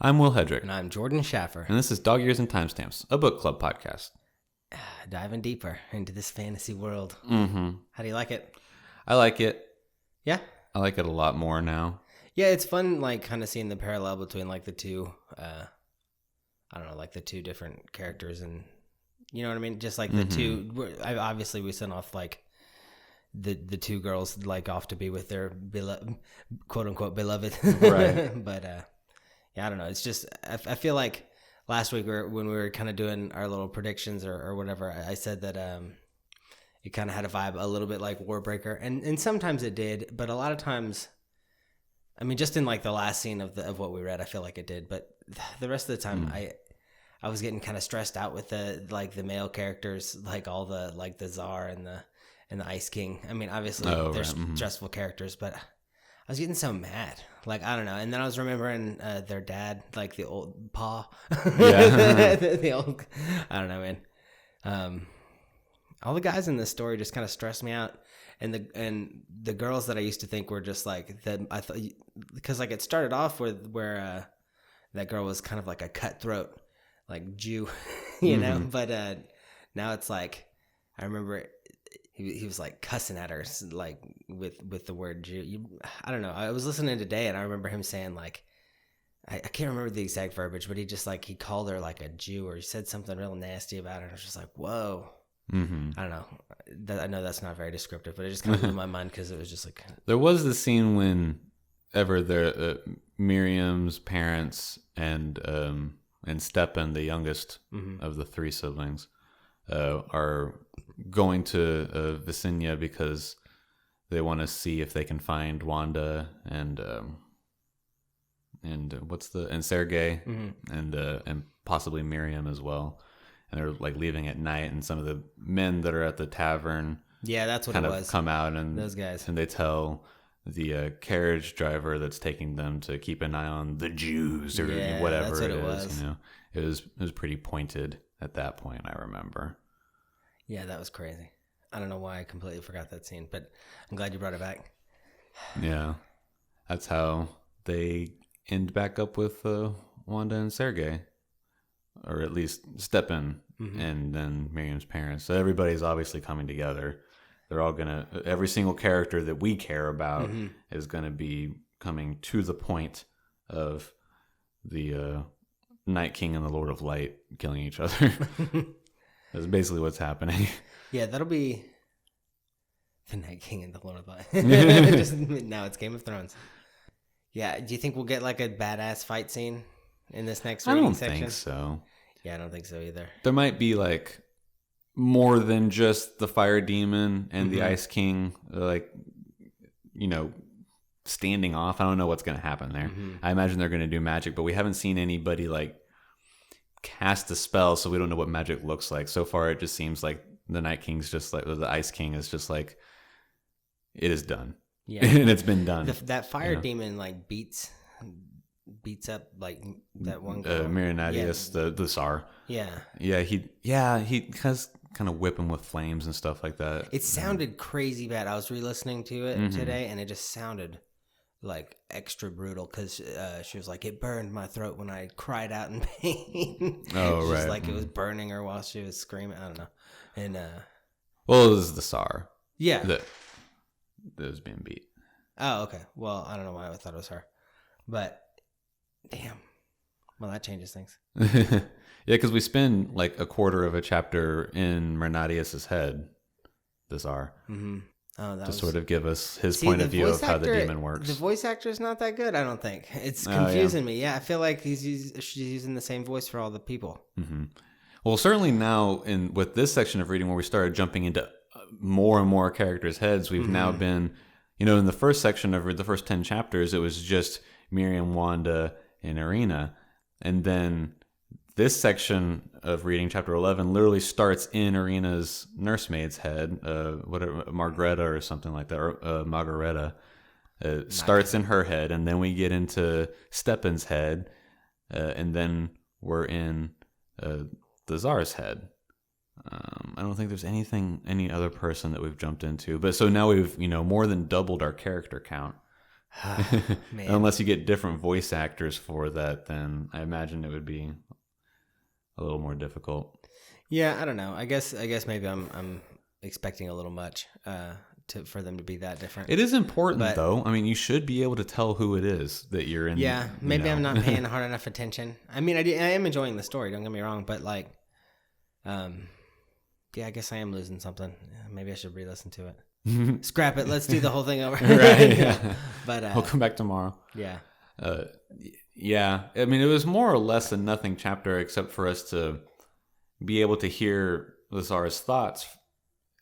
I'm Will Hedrick. And I'm Jordan Schaffer. And this is Dog Years and Timestamps, a book club podcast. Diving deeper into this fantasy world. Mm-hmm. How do you like it? I like it. Yeah? I like it a lot more now. Yeah, it's fun, like, kind of seeing the parallel between, like, the two, I don't know, like, the two different characters and, you know what I mean? Just, like, the two, obviously we sent off, like, the two girls, like, off to be with their quote-unquote beloved. Right. But, yeah, I don't know. It's just, I feel like last week when we were kind of doing our little predictions or whatever, I said that it kind of had a vibe a little bit like Warbreaker. And sometimes it did, but a lot of times, I mean, just in like the last scene of what we read, I feel like it did. But the rest of the time, I was getting kind of stressed out with the male characters, like all the, like the Tsar and the Ice King. I mean, obviously they're stressful characters, but I was getting so mad. Like, I don't know. And then I was remembering their dad, like the old Pa. Yeah. the old, I don't know, man. All the guys in this story just kind of stressed me out. And the girls that I used to think were just like that, I thought, because like it started off where that girl was kind of like a cutthroat, like Jew, you know? But now it's like, I remember he was like cussing at her, like with the word Jew. I don't know. I was listening today and I remember him saying like, I can't remember the exact verbiage, but he just like, he called her like a Jew or he said something real nasty about her. I was just like, whoa. Mm-hmm. I don't know. I know that's not very descriptive, but it just kind of blew my mind because it was just like. There was the scene whenever Miriam's parents and Stepan, the youngest of the three siblings, are going to Vicinia because they want to see if they can find Wanda and Sergei and possibly Miriam as well. And they're like leaving at night, and some of the men that are at the tavern, that's what kind it of was. come out, and those guys, and they tell the carriage driver that's taking them to keep an eye on the Jews or whatever that's what it is. was. You know, it was pretty pointed at that point. I remember. Yeah, that was crazy. I don't know why I completely forgot that scene, but I'm glad you brought it back. Yeah, that's how they end back up with Wanda and Sergei. Or at least Stepan and then Miriam's parents. So everybody's obviously coming together. They're all every single character that we care about is going to be coming to the point of the Night King and the Lord of Light killing each other. That's basically what's happening. Yeah, that'll be the Night King and the Lord of Light. Now it's Game of Thrones. Yeah, do you think we'll get like a badass fight scene in this next reading section? I don't think so. Yeah, I don't think so either. There might be like more than just the Fire Demon and the Ice King, like, you know, standing off. I don't know what's going to happen there. I imagine they're going to do magic, but we haven't seen anybody like cast a spell, so we don't know what magic looks like. So far, it just seems like the Night King's just like, the Ice King is just like, it is done. Yeah, and it's been done. That Fire Demon like beats up like that one girl. Miranidius, the Tsar. Yeah. He has kind of whip him with flames and stuff like that. It sounded crazy bad. I was re-listening to it today, and it just sounded like extra brutal because she was like, it burned my throat when I cried out in pain. Oh, right. Just like it was burning her while she was screaming. I don't know. And well, it was the Tsar. Yeah. That was being beat. Oh, okay. Well, I don't know why I thought it was her, but. Damn. Well, that changes things. Yeah, because we spend like a quarter of a chapter in Mernadius' head, the Tsar, to sort of give us his point of view of how the demon works. The voice actor is not that good, I don't think. It's confusing me. Yeah, I feel like she's using the same voice for all the people. Well, certainly now with this section of reading where we started jumping into more and more characters' heads, we've now been, you know, in the first section of the first 10 chapters, it was just Miriam, Wanda, in Irina, and then this section of reading chapter 11 literally starts in Irina's nursemaid's head, Margareta or something like that, or Margareta. It starts in her head, and then we get into Stepan's head, and then we're in the Tsar's head. I don't think there's any other person that we've jumped into, but so now we've more than doubled our character count Man. Unless you get different voice actors for that, then I imagine it would be a little more difficult. Yeah, I don't know. I guess maybe I'm expecting a little much for them to be that different. It is important, though. I mean, you should be able to tell who it is that you're in. Yeah, maybe I'm not paying hard enough attention. I mean, I am enjoying the story. Don't get me wrong, but like, yeah, I guess I am losing something. Maybe I should re-listen to it. Scrap it. Let's do the whole thing over. Right. Yeah. But I'll come back tomorrow. Yeah. Yeah. I mean, it was more or less a nothing chapter, except for us to be able to hear Lazar's thoughts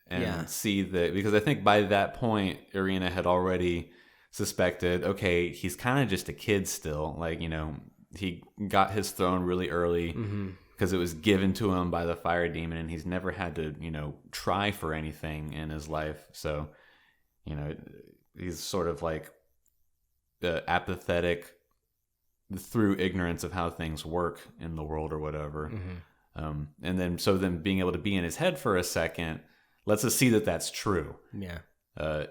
and see that, because I think by that point, Irina had already suspected, okay, he's kind of just a kid still. Like, he got his throne really early because it was given to him by the fire demon, and he's never had to, try for anything in his life. So, he's sort of like apathetic through ignorance of how things work in the world or whatever. And then being able to be in his head for a second lets us see that that's true. Yeah. I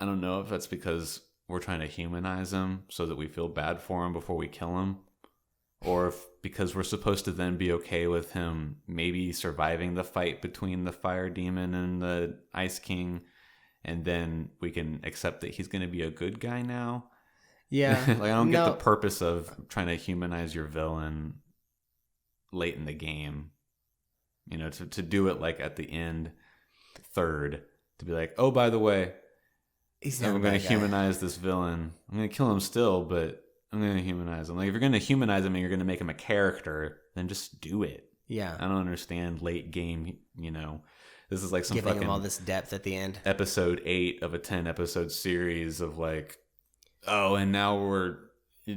don't know if that's because we're trying to humanize him so that we feel bad for him before we kill him, or if because we're supposed to then be okay with him maybe surviving the fight between the fire demon and the ice king, and then we can accept that he's going to be a good guy now. Yeah. Like, I don't get the purpose of trying to humanize your villain late in the game, to do it like at the end third, to be like, oh, by the way, I'm going to humanize this villain. I'm going to kill him still, but I'm going to humanize him. Like, if you're going to humanize him and you're going to make him a character, then just do it. Yeah. I don't understand late game, this is like some giving fucking him all this depth at the end. Episode 8 of a 10 episode series of like, oh, and now we're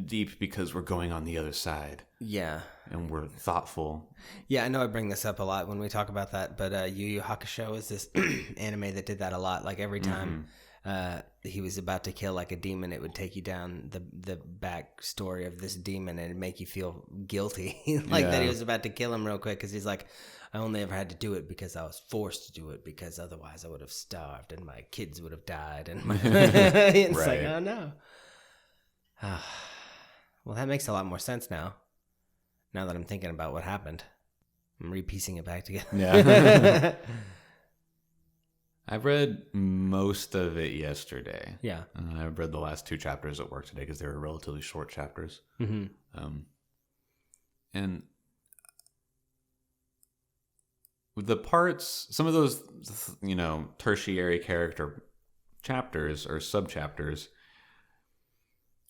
deep because we're going on the other side. Yeah. And we're thoughtful. Yeah, I know I bring this up a lot when we talk about that, but Yu Yu Hakusho is this anime that did that a lot. Like every time he was about to kill like a demon, it would take you down the backstory of this demon and it'd make you feel guilty. That he was about to kill him real quick because he's like, I only ever had to do it because I was forced to do it, because otherwise I would have starved and my kids would have died. And it's like, oh no. Well, that makes a lot more sense now that I'm thinking about what happened. I'm repiecing it back together. Yeah. I read most of it yesterday. Yeah. I read the last 2 chapters at work today because they were relatively short chapters. And the parts, some of those, tertiary character chapters or sub-chapters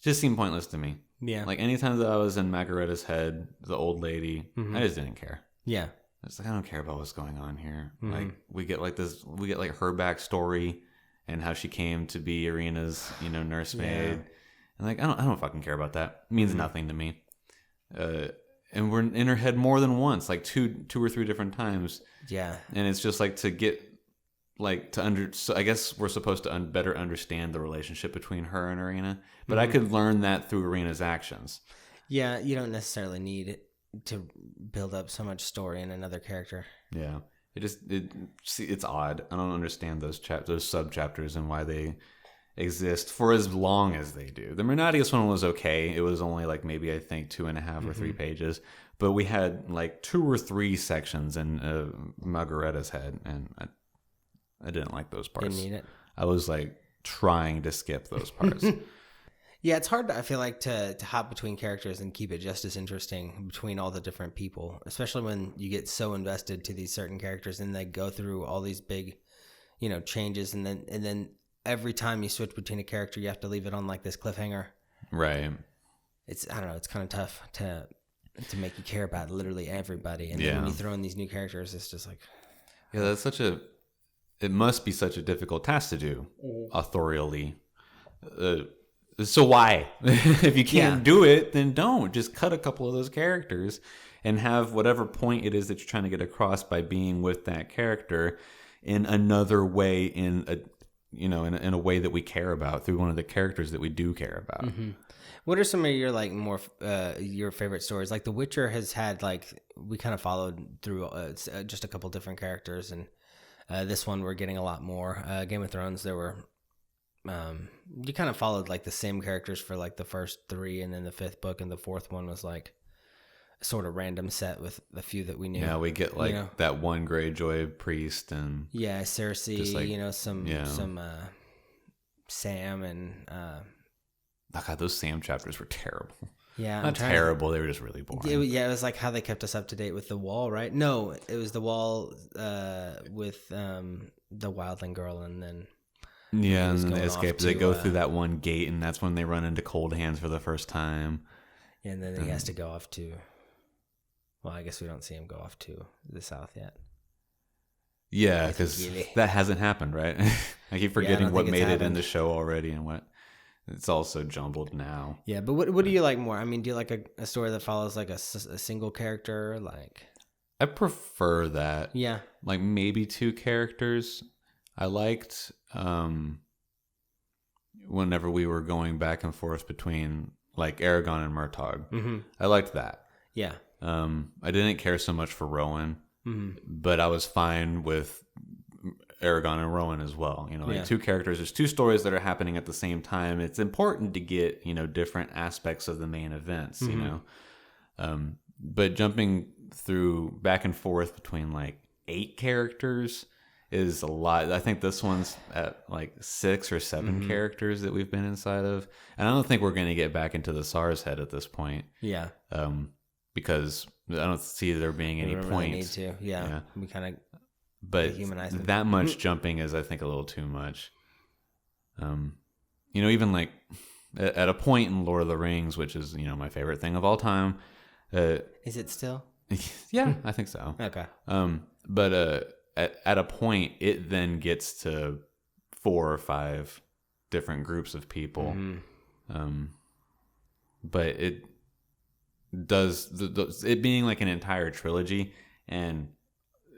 just seem pointless to me. Yeah. Like, anytime that I was in Margaretta's head, the old lady, I just didn't care. Yeah. It's like, I don't care about what's going on here. Like, we get like her backstory and how she came to be Irina's, nursemaid. And like, I don't fucking care about that. It means nothing to me. And we're in her head more than once, like two or three different times. Yeah. And it's just like to get like so I guess we're supposed to better understand the relationship between her and Irina, but I could learn that through Irina's actions. Yeah, you don't necessarily need to build up so much story in another character. Yeah, it's odd. I don't understand those sub chapters and why they exist for as long as they do. The Mernadius one was okay. It was only like maybe I think 2.5 or 3 pages, but we had like 2 or 3 sections in Margaretta's head, and I didn't like those parts. Didn't need it. I was like trying to skip those parts. Yeah, it's hard, I feel like, to hop between characters and keep it just as interesting between all the different people, especially when you get so invested to these certain characters and they go through all these big, changes, and then every time you switch between a character, you have to leave it on like this cliffhanger. Right. I don't know, it's kind of tough to make you care about literally everybody, and then when you throw in these new characters, it's just like, yeah, it must be such a difficult task to do authorially. So why? If you can't do it, then don't. Just cut a couple of those characters and have whatever point it is that you're trying to get across by being with that character in another way, in a way that we care about, through one of the characters that we do care about. Mm-hmm. What are some of your like more your favorite stories? Like The Witcher has had like, we kind of followed through just a couple different characters, and this one we're getting a lot more. Game of Thrones, there were you kind of followed like the same characters for like the first 3, and then the 5th book, and the 4th one was like a sort of random set with the few that we knew. Yeah, we get like that one Greyjoy priest and Cersei, like, some Sam and oh God, those Sam chapters were terrible. Yeah, not terrible. They were just really boring. It was like how they kept us up to date with the Wall, right? No, it was the Wall with the Wildling girl, and then and then they escape. They go through that one gate, and that's when they run into Cold Hands for the first time. And then he has to go off to. Well, I guess we don't see him go off to the south yet. Yeah, because that hasn't happened, right? I keep forgetting what made it in the show already and what. It's all so jumbled now. Yeah, but what do you like more? I mean, do you like a story that follows like a single character? Like, I prefer that. Yeah. Like maybe 2 characters. I liked whenever we were going back and forth between like Aragon and Murtagh. Mm-hmm. I liked that. Yeah. I didn't care so much for Rowan, but I was fine with Aragon and Rowan as well. 2 characters. There's 2 stories that are happening at the same time. It's important to get different aspects of the main events. But jumping through back and forth between like 8 characters is a lot. I think this one's at like 6 or 7 characters that we've been inside of, and I don't think we're going to get back into the SARS head at this point. Yeah. Because I don't see there being any point. Need to. Yeah. We kind of. But that much jumping is, I think, a little too much. Even like at a point in Lord of the Rings, which is my favorite thing of all time. Is it still? Yeah, I think so. Okay. But at a point, it then gets to 4 or 5 different groups of people. But it does it being like an entire trilogy and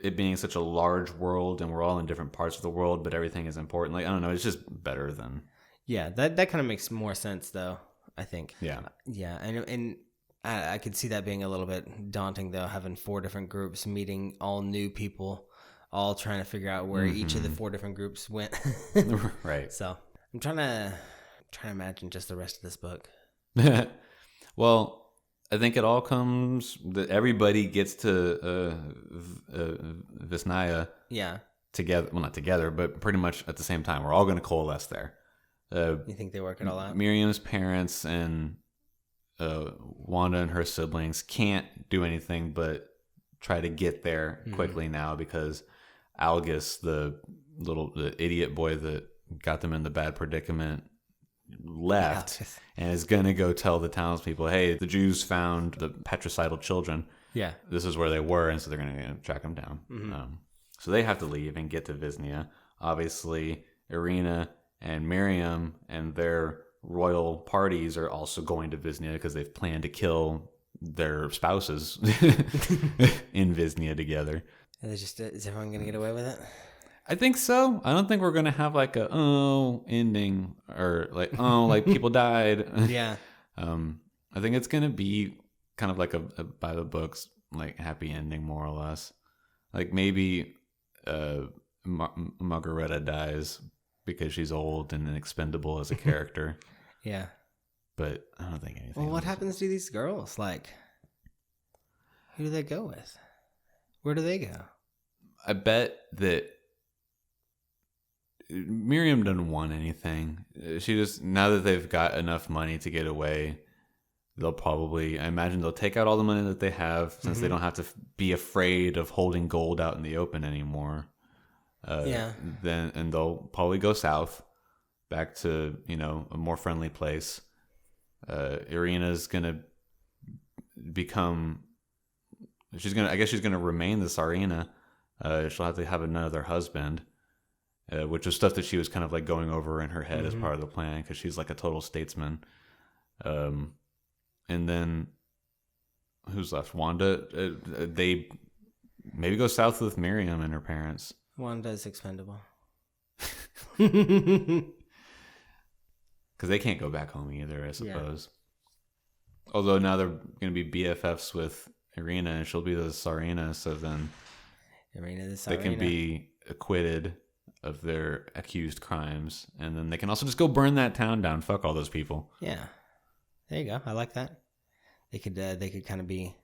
it being such a large world, and we're all in different parts of the world, but everything is important. Like, I don't know, it's just better than. Yeah, that kind of makes more sense, though, I think. Yeah. Yeah, and I could see that being a little bit daunting, though, having 4 different groups, meeting all new people, all trying to figure out where each of the 4 different groups went. Right. So I'm trying to imagine just the rest of this book. Well, I think it all comes that everybody gets to Visnaya. Yeah. Together, well, not together, but pretty much at the same time. We're all going to coalesce there. You think they work it all out? Miriam's parents and Wanda and her siblings can't do anything but try to get there quickly now because Algus, the idiot boy that got them in the bad predicament, left and is going to go tell the townspeople, hey, the Jews found the patricidal children. Yeah. This is where they were, and so they're going to track them down. So they have to leave and get to Visnia. Obviously, Irina and Miriam and their royal parties are also going to Visnia because they've planned to kill their spouses in Visnia together. And is everyone going to get away with it? I think so. I don't think we're gonna have like a ending or like people died. Yeah. I think it's gonna be kind of like a by the books like happy ending, more or less. Like maybe Margareta dies because she's old and expendable as a character. Yeah. But I don't think anything. Well, what happens to these girls? Like, who do they go with? Where do they go? I bet that Miriam doesn't want anything. She just, now that they've got enough money to get away, I imagine they'll take out all the money that they have since they don't have to be afraid of holding gold out in the open anymore. And they'll probably go south back to, a more friendly place. Irina's going to I guess she's going to remain the Tsarina. She'll have to have another husband. Which was stuff that she was kind of like going over in her head as part of the plan because she's like a total statesman. And then who's left? Wanda. They maybe go south with Miriam and her parents. Wanda's expendable. Because they can't go back home either, I suppose. Yeah. Although now they're going to be BFFs with Irina and she'll be the Tsarina, so then they can be acquitted. of their accused crimes, and then they can also just go burn that town down. Fuck all those people. Yeah, there you go. I like that. They could kind of be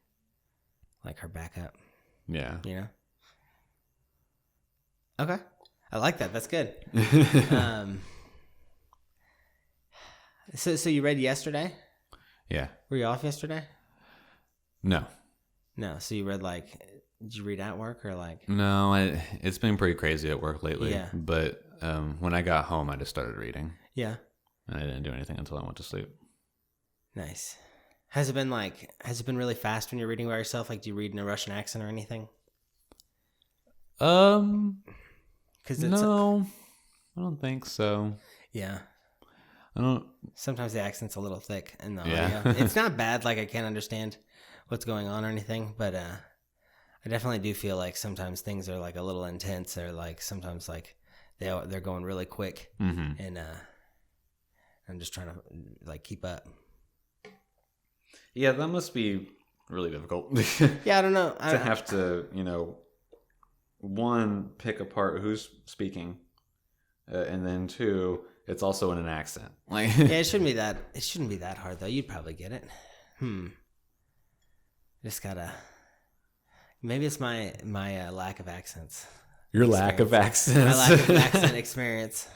like her backup. Yeah. You know. Okay, I like that. That's good. So you read yesterday? Yeah. Were you off yesterday? No. No. So you read did you read at work or like? No, it's been pretty crazy at work lately. Yeah. But when I got home, I just started reading. Yeah. And I didn't do anything until I went to sleep. Nice. Has it been really fast when you're reading by yourself? Like, do you read in a Russian accent or anything? No, I don't think so. Yeah. I don't. Sometimes the accent's a little thick in the Yeah. audio. It's not bad. Like, I can't understand what's going on or anything, but I definitely do feel like sometimes things are like a little intense, or like sometimes like they're going really quick, and I'm just trying to like keep up. Yeah, that must be really difficult. Yeah, I don't know. To have to, one, pick apart who's speaking, and then two, it's also in an accent. Like, yeah, it shouldn't be that hard though. You'd probably get it. Just gotta. Maybe it's my lack of accents. Your lack of accents. My lack of accent experience.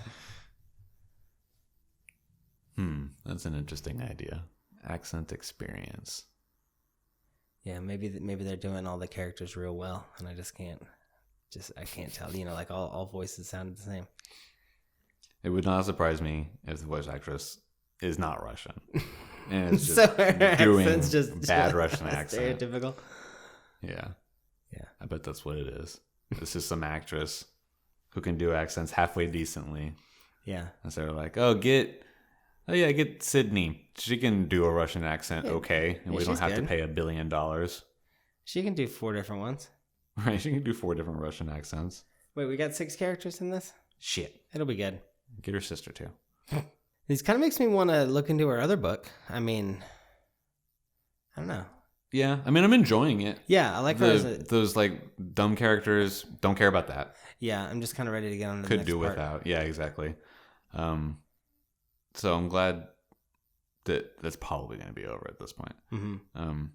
That's an interesting idea. Accent experience. Yeah, maybe they're doing all the characters real well, and I just can't. I can't tell. Like all voices sounded the same. It would not surprise me if the voice actress is not Russian, and it's just So doing just bad Russian accent. Stereotypical. Yeah. Yeah. I bet that's what it is. It's just some actress who can do accents halfway decently. Yeah. And so they're like, get Sydney. She can do a Russian accent, okay, and we don't have to pay $1 billion. She can do 4 different ones. Right? She can do 4 different Russian accents. Wait, we got 6 characters in this? Shit. It'll be good. Get her sister too. This kind of makes me want to look into her other book. I mean, I don't know. Yeah, I mean, I'm enjoying it. Yeah, I like those like dumb characters. Don't care about that. Yeah, I'm just kind of ready to get on to the Could next do part. without. Yeah, exactly. So I'm glad that that's probably going to be over at this point. Mm-hmm.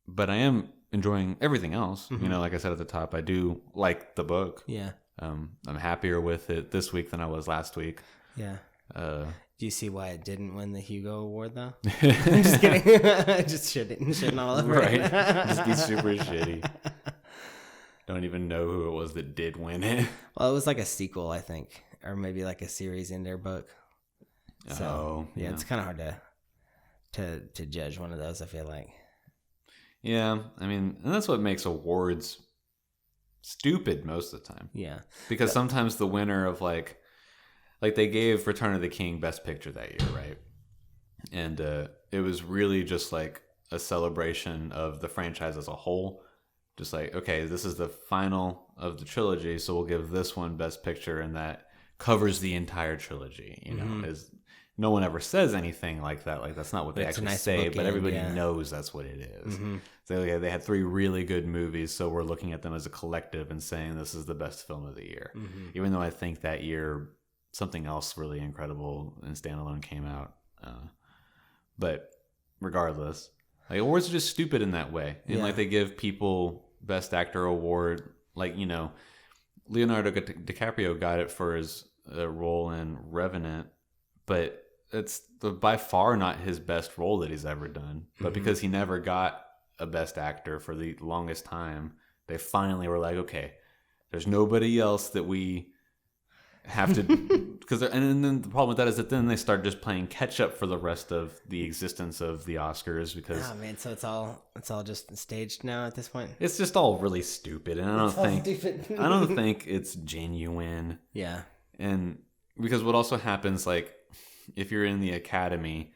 But I am enjoying everything else. Mm-hmm. Like I said at the top, I do like the book. Yeah. I'm happier with it this week than I was last week. Yeah. Do you see why it didn't win the Hugo Award, though? I'm just kidding. Just shitting all over right. it. Just be super shitty. Don't even know who it was that did win it. Well, it was like a sequel, I think, or maybe like a series in their book. So, yeah, it's kind of hard to judge one of those, I feel like. Yeah, I mean, and that's what makes awards stupid most of the time. Yeah. Because sometimes the winner of like they gave Return of the King Best Picture that year, right? And it was really just like a celebration of the franchise as a whole. Just like, okay, this is the final of the trilogy, so we'll give this one Best Picture, and that covers the entire trilogy. Is no one ever says anything like that. Like, that's not what they actually say, but everybody knows that's what it is. So they had 3 really good movies, so we're looking at them as a collective and saying this is the best film of the year. Even though I think that year something else really incredible and standalone came out. But regardless, like, awards are just stupid in that way. And like, they give people Best Actor award, like, Leonardo DiCaprio got it for his role in Revenant, but it's by far not his best role that he's ever done. But because he never got a Best Actor for the longest time, they finally were like, okay, there's nobody else that we have to, and then the problem with that is that then they start just playing catch up for the rest of the existence of the Oscars, because so it's all just staged now at this point. It's just all really stupid, and I don't think it's genuine. Yeah. And because what also happens, like, if you're in the Academy,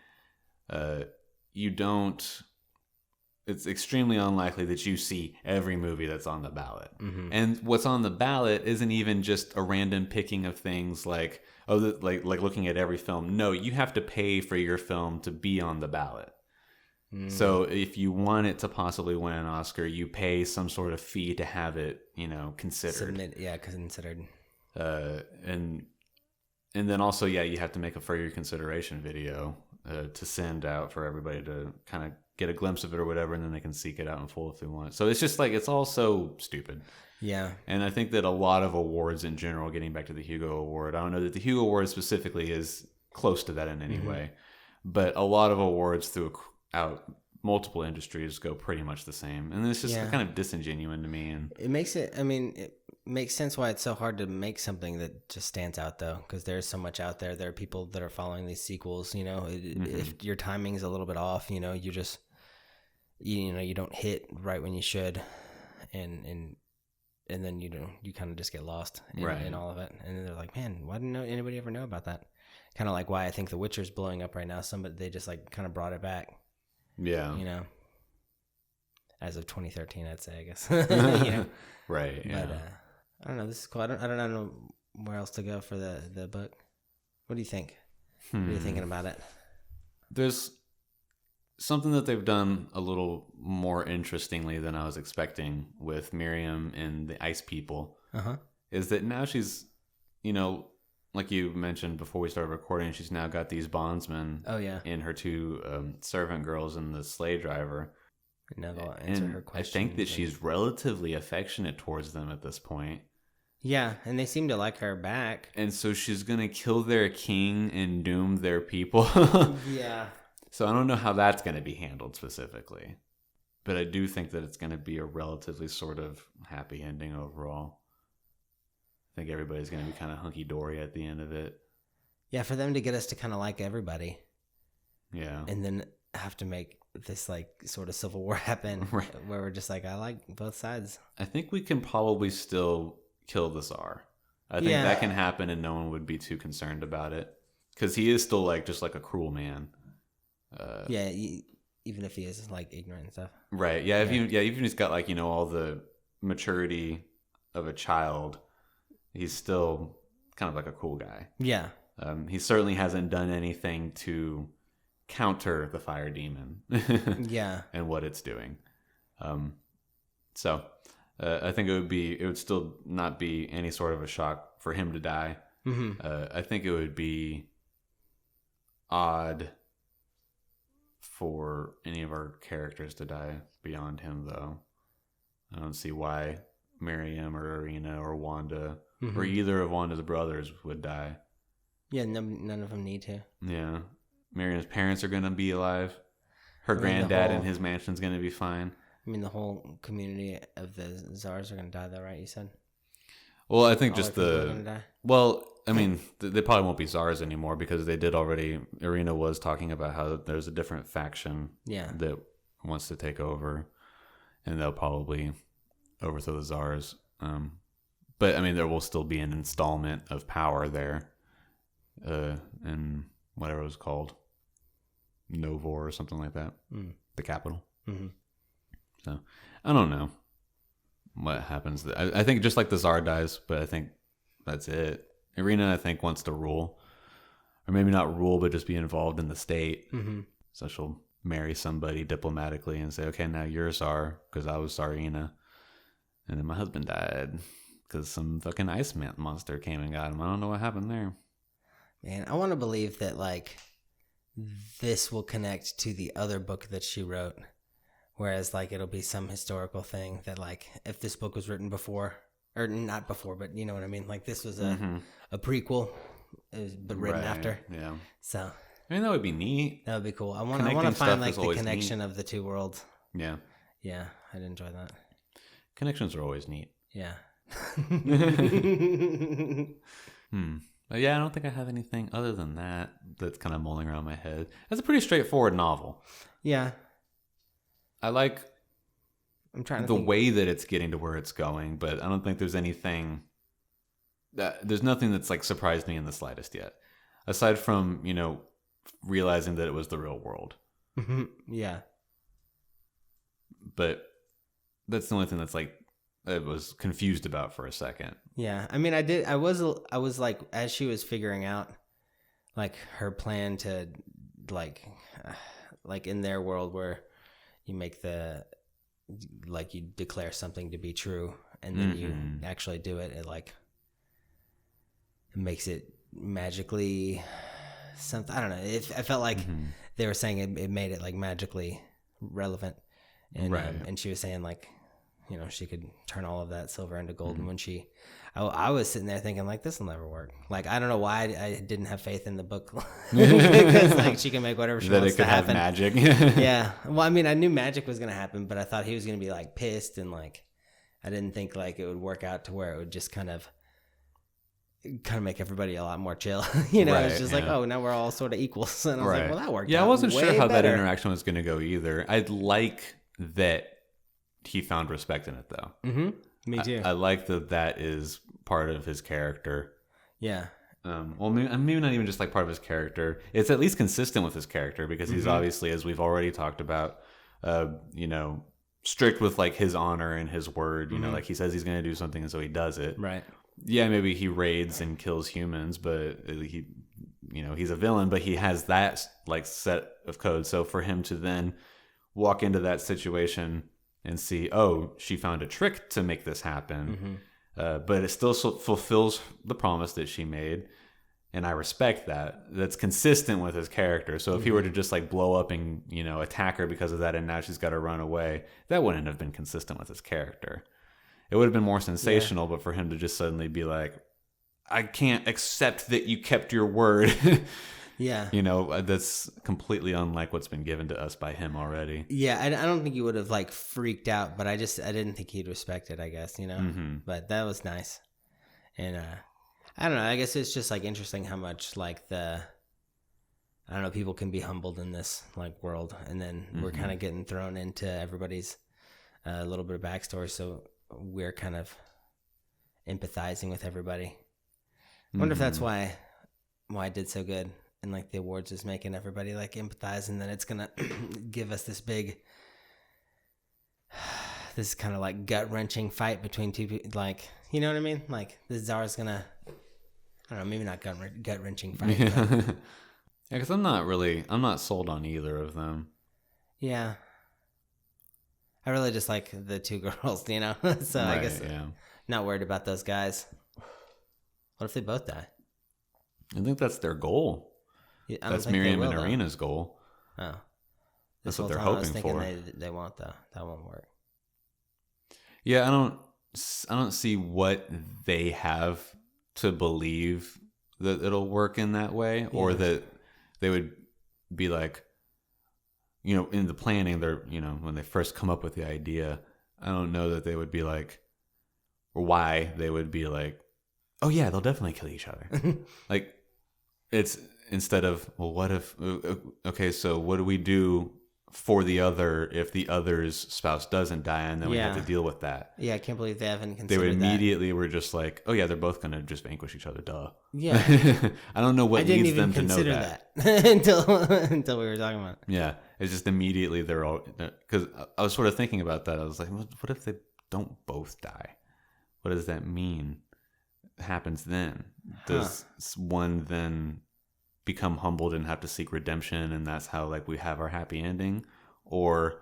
it's extremely unlikely that you see every movie that's on the ballot. And what's on the ballot isn't even just a random picking of things like looking at every film. No, you have to pay for your film to be on the ballot. So if you want it to possibly win an Oscar, you pay some sort of fee to have it, considered. Considered. And then also, yeah, you have to make a for your consideration video to send out for everybody to kind of get a glimpse of it or whatever, and then they can seek it out in full if they want. So it's just like, it's all so stupid. Yeah. And I think that a lot of awards in general, getting back to the Hugo Award, I don't know that the Hugo Award specifically is close to that in any way, but a lot of awards throughout multiple industries go pretty much the same. And it's just kind of disingenuous to me. And it makes it makes sense why it's so hard to make something that just stands out, though, because there's so much out there. There are people that are following these sequels. You know, if your timing is a little bit off, you know, you just, you know, you don't hit right when you should, and then you kind of just get lost in all of it. And then they're like, man, why didn't anybody ever know about that? Kind of like why I think The Witcher's blowing up right now. They just like kind of brought it back. Yeah, you know, as of 2013, I'd say, I guess. You know, right? Yeah. But I don't know. This is cool. I don't know where else to go for the book. What do you think? What are you thinking about it? There's something that they've done a little more interestingly than I was expecting with Miriam and the Ice People. Is that now she's, you know, like you mentioned before we started recording, she's now got these bondsmen. Oh yeah. In her two servant girls and the sleigh driver. Now they'll answer her questions. I think that she's relatively affectionate towards them at this point. Yeah, and they seem to like her back. And so she's gonna kill their king and doom their people. Yeah. So I don't know how that's gonna be handled specifically, but I do think that it's gonna be a relatively sort of happy ending overall. I think everybody's gonna be kind of hunky dory at the end of it. Yeah, for them to get us to kind of like everybody. Yeah. And then have to make this like sort of civil war happen, right, where we're just like, I like both sides. I think we can probably still kill the Tsar. I think that can happen and no one would be too concerned about it, because he is still like just like a cruel man. Even if he is like ignorant and stuff. Right. Yeah. Even he's got like, you know, all the maturity of a child, he's still kind of like a cool guy. Yeah. He certainly hasn't done anything to counter the fire demon. Yeah. And what it's doing. So I think it would still not be any sort of a shock for him to die. I think it would be odd for any of our characters to die beyond him, though. I don't see why Miriam or Irina or Wanda or either of Wanda's brothers would die. Yeah, none of them need to. Yeah. Miriam's parents are going to be alive. Her granddad in his mansion's going to be fine. I mean, the whole community of the Tsars are going to die, though, right? You said? Well, I think just I mean, they probably won't be Tsars anymore, because they did already. Irina was talking about how there's a different faction that wants to take over, and they'll probably overthrow the Tsars. But, I mean, there will still be an installment of power there. And whatever it was called, Novor or something like that, the capital. So I don't know what happens. I think just like the Tsar dies, but I think that's it. Irina, I think, wants to rule, or maybe not rule, but just be involved in the state. So she'll marry somebody diplomatically and say, okay, now you're a Tsar because I was Tsarina, and then my husband died because some fucking ice monster came and got him. I don't know what happened there. Man, I want to believe that like this will connect to the other book that she wrote, whereas like it'll be some historical thing that like if this book was written before, or not before, but you know what I mean. Like this was a prequel, but written after. Yeah. So I mean, that would be neat. That would be cool. I want to find like the connection of the two worlds. Yeah. Yeah, I'd enjoy that. Connections are always neat. Yeah. But yeah, I don't think I have anything other than that that's kind of mulling around my head. It's a pretty straightforward novel. Yeah. I like the way that it's getting to where it's going, but I don't think there's anything there's nothing that's like surprised me in the slightest yet. Aside from, you know, realizing that it was the real world. Yeah. But that's the only thing that's like I was confused about for a second. Yeah, I mean, I was like, as she was figuring out, like her plan to, like in their world where you make you declare something to be true and then you actually do it. It like, makes it magically something. I don't know. I felt like they were saying it made it like magically relevant, and and she was saying like, you know, she could turn all of that silver into gold. And when I was sitting there thinking like, this will never work. Like, I don't know why I didn't have faith in the book because like she can make whatever she wants to happen. That it could have magic. Yeah. Well, I mean, I knew magic was going to happen, but I thought he was going to be like pissed, and like, I didn't think like it would work out to where it would just kind of make everybody a lot more chill. You know, it's just like, oh, now we're all sort of equals. And I was like, well, that worked out. Yeah, I wasn't sure how better. that interaction was going to go either. I'd like that he found respect in it, though. Mm-hmm. Me too. I like that is part of his character. Yeah. Well, maybe not even just like part of his character. It's at least consistent with his character because he's obviously, as we've already talked about, you know, strict with like his honor and his word. You know, like he says he's going to do something, and so he does it. Right. Yeah, maybe he raids and kills humans, but he, you know, he's a villain, but he has that like set of codes. So for him to then walk into that situation and see, oh, she found a trick to make this happen, but it still fulfills the promise that she made, and I respect that. That's consistent with his character. So if he were to just like blow up and, you know, attack her because of that, and now she's got to run away, that wouldn't have been consistent with his character. It would have been more sensational, but for him to just suddenly be like, I can't accept that you kept your word. Yeah. You know, that's completely unlike what's been given to us by him already. Yeah, I don't think he would have like freaked out, but I didn't think he'd respect it, I guess, you know? But that was nice. And I don't know, I guess it's just like interesting how much like I don't know, people can be humbled in this like world, and then we're kind of getting thrown into everybody's little bit of backstory, so we're kind of empathizing with everybody. I wonder if that's why I did so good, and like the awards is making everybody like empathize, and then it's gonna give us this big, this kind of like gut wrenching fight between two people. Like, you know what I mean? Like the czar's gonna, I don't know, maybe not gut wrenching fight. Yeah, because I'm not sold on either of them. Yeah. I really just like the two girls, you know? So I guess not worried about those guys. What if they both die? I think that's their goal. Yeah, that's Miriam and Irina's goal. Oh. That's what they're hoping for. They won't, though. That won't work. Yeah, I don't see what they have to believe that it'll work in that way, or that they would be like, you know, in the planning, they're, you know, when they first come up with the idea, I don't know that they would be like, or why they would be like, oh yeah, they'll definitely kill each other. Like, it's instead of, well, what if, okay, so what do we do for the other if the other's spouse doesn't die, and then we have to deal with that? Yeah, I can't believe they haven't considered that. They immediately were just like, oh yeah, they're both going to just vanquish each other, duh. Yeah. I don't know what leads them to know that. until we were talking about it. Yeah, it's just immediately they're all, because I was sort of thinking about that. I was like, what if they don't both die? What does that mean happens then? Does one then become humbled and have to seek redemption, and that's how like we have our happy ending, or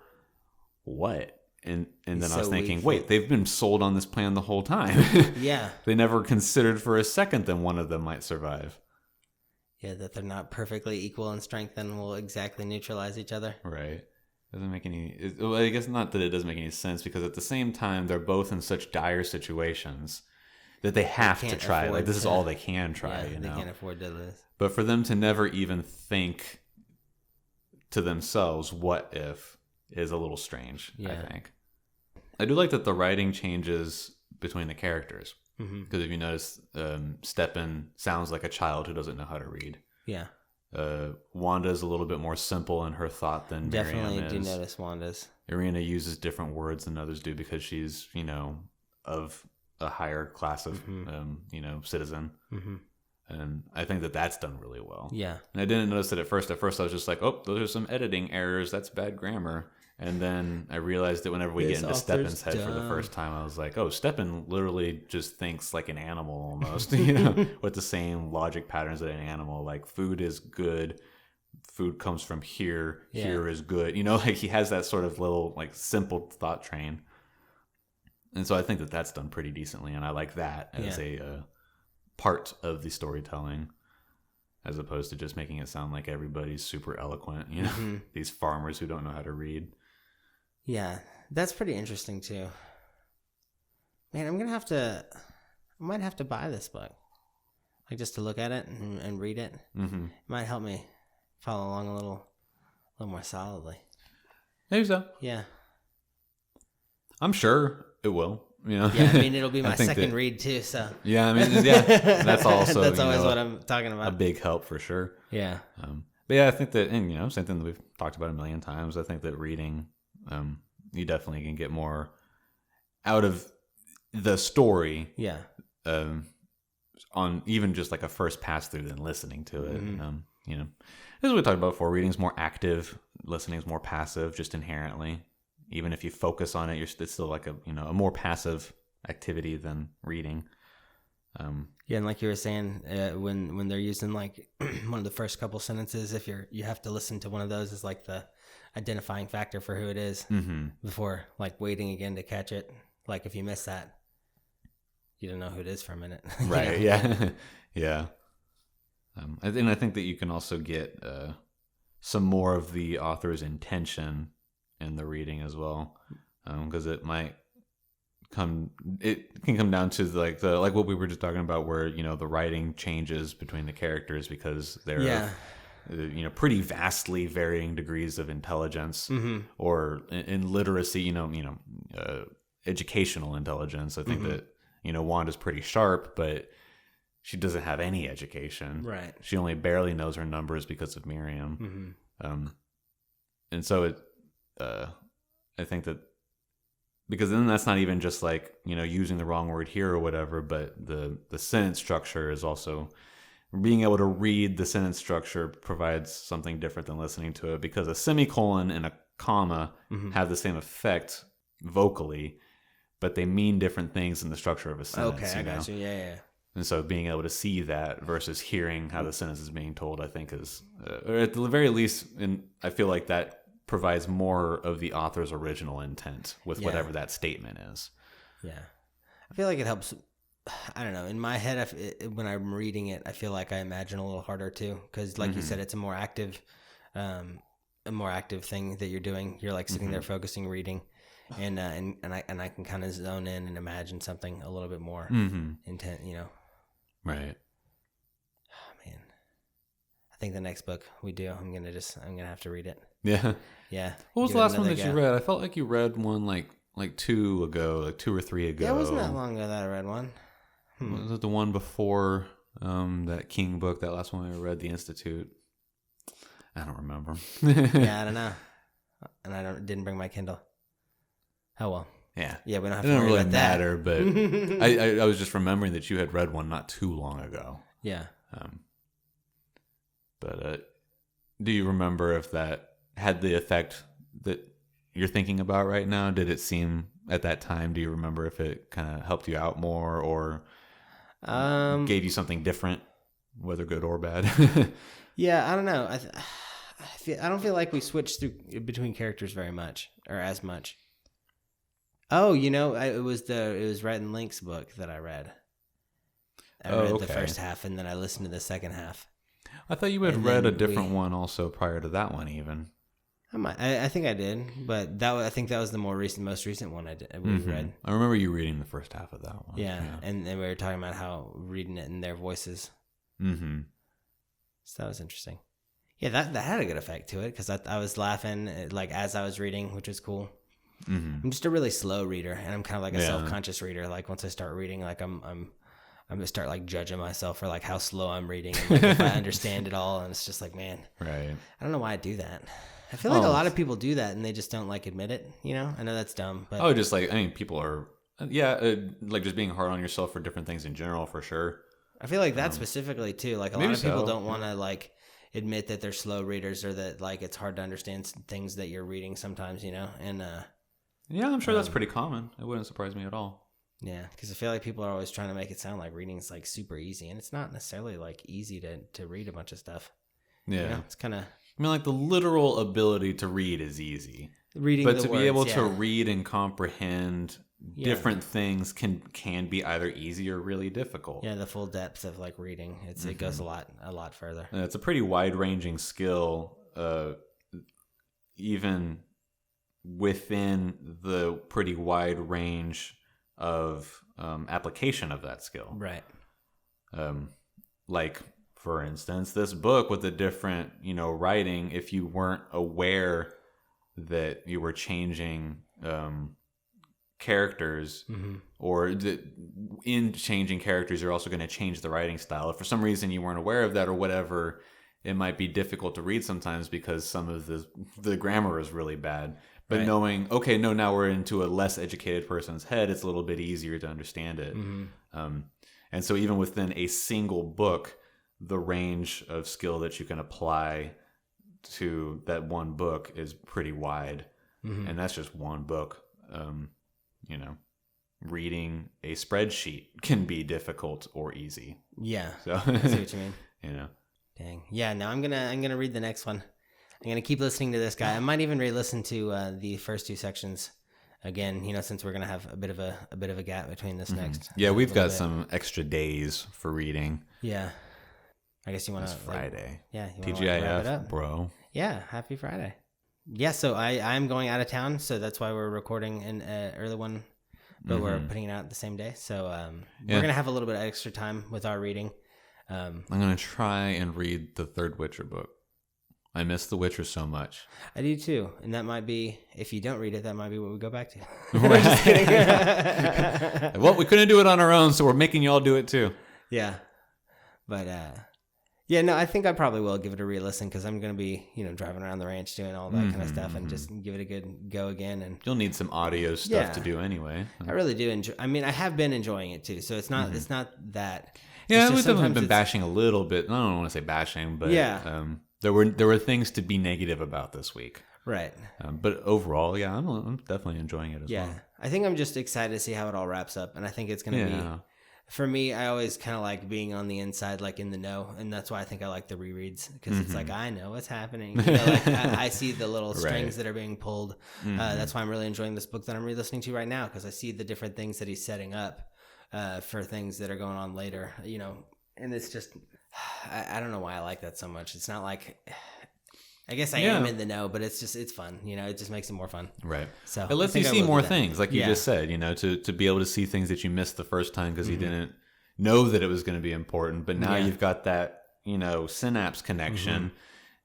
what? And then I was thinking, wait, they've been sold on this plan the whole time. Yeah. They never considered for a second that one of them might survive. Yeah, that they're not perfectly equal in strength and will exactly neutralize each other. Right. Doesn't make any, well, I guess not that it doesn't make any sense, because at the same time, they're both in such dire situations that they have to try. Like, this is all they can try, you know? They can't afford to lose. But for them to never even think to themselves, what if, is a little strange, I think. I do like that the writing changes between the characters. Because if you notice, Stepan sounds like a child who doesn't know how to read. Yeah. Wanda is a little bit more simple in her thought than Miriam is. Definitely do notice Wanda's. Irina uses different words than others do because she's, you know, of a higher class of, you know, citizen. And I think that that's done really well. Yeah. And I didn't notice it at first. At first, I was just like, oh, those are some editing errors. That's bad grammar. And then I realized that whenever we get into Stepan's head for the first time, I was like, oh, Stepan literally just thinks like an animal almost, you know, with the same logic patterns that an animal. Like, food is good. Food comes from here. Yeah. Here is good. You know, like he has that sort of little like simple thought train. And so I think that that's done pretty decently. And I like that as part of the storytelling, as opposed to just making it sound like everybody's super eloquent. You know, these farmers who don't know how to read. Yeah, that's pretty interesting too. Man, I might have to buy this book, like just to look at it and read it. It might help me follow along a little more solidly. Maybe so. Yeah. I'm sure it will. You know. Yeah, I mean it'll be my second read too. So. Yeah, I mean, yeah, that's also that's always what I'm talking about. A big help for sure. Yeah. But yeah, I think that, and same thing that we've talked about a million times. I think that reading, you definitely can get more out of the story. Yeah. On even just like a first pass through than listening to it. As we talked about before, reading's more active, listening's more passive, just inherently. Even if you focus on it, it's still like a more passive activity than reading. Yeah, and like you were saying, when they're using like one of the first couple sentences, if you have to listen to one of those as like the identifying factor for who it is before like waiting again to catch it. Like if you miss that, you don't know who it is for a minute. Right. Yeah. Yeah. And I think that you can also get some more of the author's intention in the reading as well, because it can come down to like what we were just talking about, where the writing changes between the characters because they're pretty vastly varying degrees of intelligence, or in literacy, educational intelligence. I think that Wanda's pretty sharp, but she doesn't have any education. Right. She only barely knows her numbers because of Miriam. And so I think that, because then that's not even just like, using the wrong word here or whatever, but the sentence structure is also, being able to read the sentence structure provides something different than listening to it, because a semicolon and a comma have the same effect vocally, but they mean different things in the structure of a sentence. Okay, I got you. Yeah. And so being able to see that versus hearing how the sentence is being told, I think is, or at the very least, and I feel like that provides more of the author's original intent with whatever that statement is. Yeah. I feel like it helps. I don't know. In my head, when I'm reading it, I feel like I imagine a little harder too, because like you said, it's a more active thing that you're doing. You're like sitting there focusing, reading, and I can kind of zone in and imagine something a little bit more intent. Right. Oh, man, I think the next book we do, I'm gonna have to read it. Yeah. Yeah. What was the last one that you read? I felt like you read one like 2 or 3 ago. Yeah, it wasn't that long ago that I read one. Was it the one before that King book, that last one I read, The Institute? I don't remember. Yeah, I don't know. And I didn't bring my Kindle. Oh well. Yeah. Yeah, we don't have to worry really about that. It doesn't really matter, but I was just remembering that you had read one not too long ago. Yeah. But do you remember if that had the effect that you're thinking about right now? Did it seem at that time, do you remember if it kind of helped you out more, or gave you something different, whether good or bad? Yeah, I don't know. I don't feel like we switched through between characters very much, or as much. Oh, it was Rhett and Link's book that I read. I read the first half, and then I listened to the second half. I thought you had read a different one also prior to that one, even. I think I did, but I think that was the most recent one we read. I remember you reading the first half of that one. Yeah. And we were talking about how reading it in their voices. Mm-hmm. So that was interesting. Yeah, that had a good effect to it, because I was laughing like as I was reading, which was cool. I'm just a really slow reader, and I'm kind of like a self-conscious reader. Like once I start reading, like I'm gonna start like judging myself for like how slow I'm reading, and like if I understand it all, and it's just like, man, right. I don't know why I do that. I feel like a lot of people do that, and they just don't like admit it. I know that's dumb, but just like, people are, like just being hard on yourself for different things in general, for sure. I feel like that specifically too. Like a lot of people don't want to like admit that they're slow readers, or that like it's hard to understand things that you're reading sometimes. And yeah, I'm sure that's pretty common. It wouldn't surprise me at all. Yeah, because I feel like people are always trying to make it sound like reading is like super easy, and it's not necessarily like easy to read a bunch of stuff. Yeah, it's kind of. I mean, like the literal ability to read is easy. Reading, but the to words, be able to read and comprehend different things can be either easy or really difficult. Yeah, the full depth of like reading, it goes a lot further. And it's a pretty wide-ranging skill, even within the pretty wide range of application of that skill. Right. Like, for instance, this book with the different, writing, if you weren't aware that you were changing characters, or in changing characters, you're also going to change the writing style. If for some reason you weren't aware of that or whatever, it might be difficult to read sometimes because some of the grammar is really bad. But knowing, okay, no, now we're into a less educated person's head, it's a little bit easier to understand it. And so even within a single book, the range of skill that you can apply to that one book is pretty wide. And that's just one book. Reading a spreadsheet can be difficult or easy. Yeah. So I see what you mean. Dang. Yeah, no, I'm gonna read the next one. I'm gonna keep listening to this guy. I might even re-listen to the first 2 sections again. Since we're gonna have a bit of a gap between this next. Yeah, we've got some extra days for reading. Yeah. I guess you want to. It's Friday. Yeah. You wanna wrap it TGIF, up? bro. Yeah. Happy Friday. Yeah. So I'm going out of town, so that's why we're recording an early one, but we're putting it out the same day. So we're gonna have a little bit of extra time with our reading. I'm gonna try and read the 3rd Witcher book. I miss The Witcher so much. I do too, and that might be, if you don't read it, that might be what we go back to. We're just kidding. Well, we couldn't do it on our own, so we're making y'all do it too. Yeah, but yeah, no, I think I probably will give it a re-listen because I'm gonna be, driving around the ranch doing all that kind of stuff, and just give it a good go again. And you'll need some audio stuff to do anyway. I really do enjoy. I mean, I have been enjoying it too, so it's not that. Yeah, we've definitely been bashing a little bit. I don't want to say bashing, but there were things to be negative about this week. Right. But overall, yeah, I'm definitely enjoying it as well. Yeah, I think I'm just excited to see how it all wraps up, and I think it's going to be. For me, I always kind of like being on the inside, like in the know, and that's why I think I like the rereads because it's like I know what's happening. I see the little strings that are being pulled. That's why I'm really enjoying this book that I'm re-listening to right now because I see the different things that he's setting up for things that are going on later. And it's just I don't know why I like that so much. It's not like. I guess I am in the know, but it's fun. It just makes it more fun. Right. So it lets you see more things, like you just said, to be able to see things that you missed the first time because you didn't know that it was going to be important. But now you've got that, synapse connection.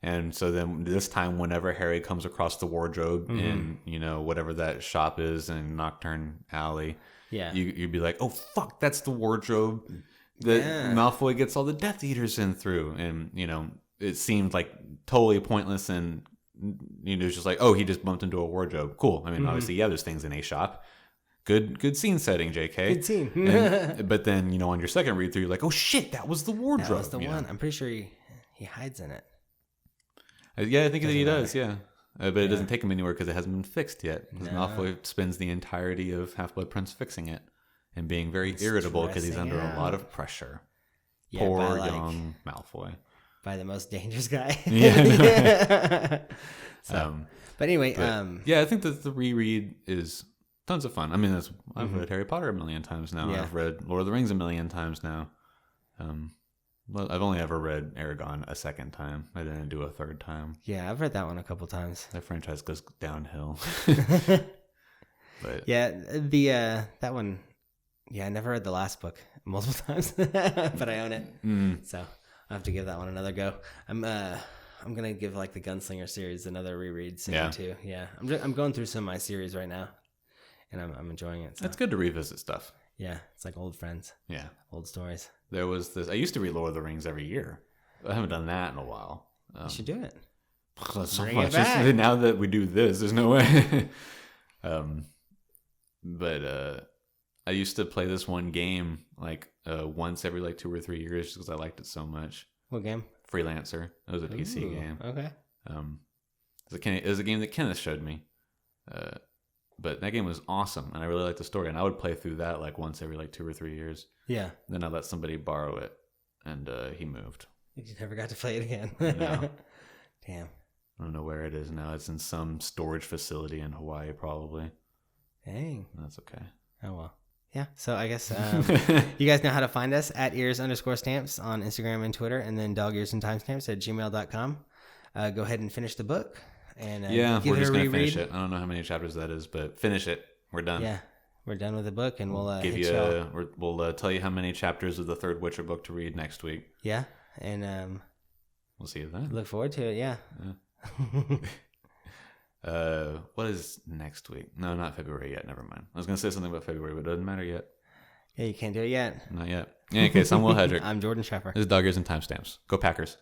And so then this time, whenever Harry comes across the wardrobe in, whatever that shop is in Nocturne Alley, you'd be like, oh, fuck, that's the wardrobe that Malfoy gets all the Death Eaters in through. And, it seemed like totally pointless and it's just like, oh, he just bumped into a wardrobe. Cool. I mean, obviously, there's things in a shop. Good scene setting, JK. Good scene. But then, on your second read through, you're like, oh shit, that was the wardrobe. That was the one. I'm pretty sure he hides in it. Yeah, I think that he does, yeah. But it doesn't take him anywhere because it hasn't been fixed yet. Because Malfoy spends the entirety of Half-Blood Prince fixing it and being very irritable because he's under a lot of pressure. Yeah, Poor young Malfoy. By the most dangerous guy. But anyway, I think that the reread is tons of fun. I mean, I've read Harry Potter a million times now. I've read Lord of the Rings a million times now. I've only ever read Aragon a second time. I didn't do a third time. Yeah, I've read that one a couple times. That franchise goes downhill. But that one. Yeah, I never read the last book multiple times, but I own it. So I have to give that one another go. I'm gonna give like the Gunslinger series another reread soon too. Yeah, I'm going through some of my series right now, and I'm enjoying it. So. It's good to revisit stuff. Yeah, it's like old friends. Yeah, old stories. There was this. I used to read Lord of the Rings every year. I haven't done that in a while. You should do it. So much. Now that we do this, there's no way. But I used to play this one game like once every like 2 or 3 years just because I liked it so much. What game? Freelancer. It was a PC game. Okay. It was a game that Kenneth showed me. But that game was awesome, and I really liked the story. And I would play through that like once every like 2 or 3 years. Yeah. Then I let somebody borrow it, and he moved. You never got to play it again. No. Damn. I don't know where it is now. It's in some storage facility in Hawaii, probably. Dang. That's okay. Oh, well. Yeah. So I guess you guys know how to find us at ears_stamps on Instagram and Twitter, and then dogearsandtimestamps@gmail.com. Go ahead and finish the book. And we're just going to finish it. I don't know how many chapters that is, but finish it. We're done. Yeah. We're done with the book, and we'll give we'll tell you how many chapters of the third Witcher book to read next week. Yeah. And we'll see you then. Look forward to it. Yeah. What is next week? No, not February yet. Never mind. I was going to say something about February, but it doesn't matter yet. Yeah, you can't do it yet. Not yet. In any case, I'm Will Hedrick. I'm Jordan Sheffer. This is Dog Ears and Timestamps. Go Packers.